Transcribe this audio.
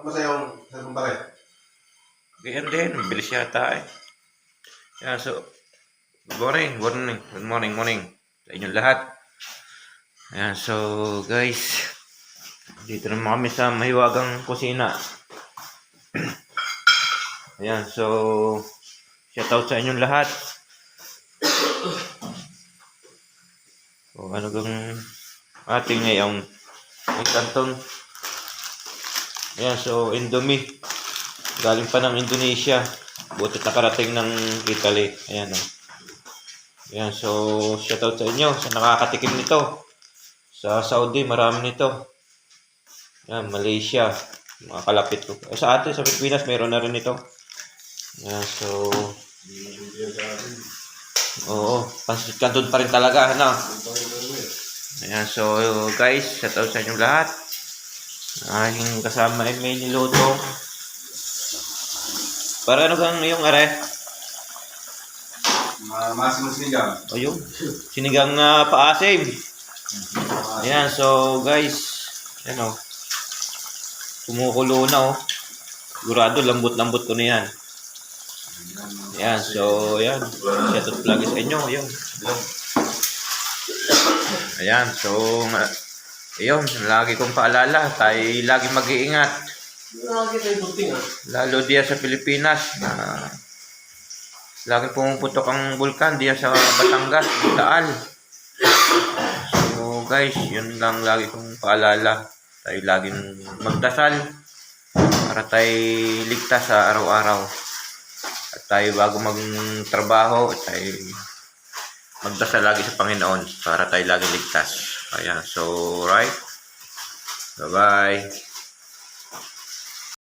masaya yung cellphone pare. Ganyan din, bilis yata eh. Yan, so, good morning, morning sa inyong lahat. Ayan, so guys, dito naman kami sa mahiwagang kusina. Ayan, so, shoutout sa inyong lahat. So, ano kang ating ngayong kanton. Ayan, so, Indomie. Galing pa ng Indonesia. Butit nakarating ng Italy. Ayan, oh. Ayan, so, shoutout sa inyo sa nakakatikim nito. Sa Saudi, marami nito. Ayan, Malaysia. Mga kalapit ko. Sa atin, sa Pilipinas, meron na rin ito. Ayan, so, oo, pansit kanton pa rin talaga, ano? Ayan, so, guys, shoutout sa inyong lahat. Aking kasama ay may niluto. Para ano kang yung are? Masimong sinigang. O yung sinigang na paasim. Ayan, so guys, ano, kumukulo na oh. Sigurado lambot-lambot ko na yan. Ayan, so ayan, shoutout lagi sa inyo. Ayan, ayan, so ayun, lagi kong paalala, tayo lagi mag-iingat. Lalo diyan sa Pilipinas na lagi pumuputok ang bulkan diyan sa Batangas, Taal. So guys, yun lang lagi kong paalala. Tayo laging magdasal para tayo ligtas sa araw-araw. At tayo bago magtrabaho, tayo magdasal lagi sa Panginoon para tayo laging ligtas. Ayan, so right. Bye-bye.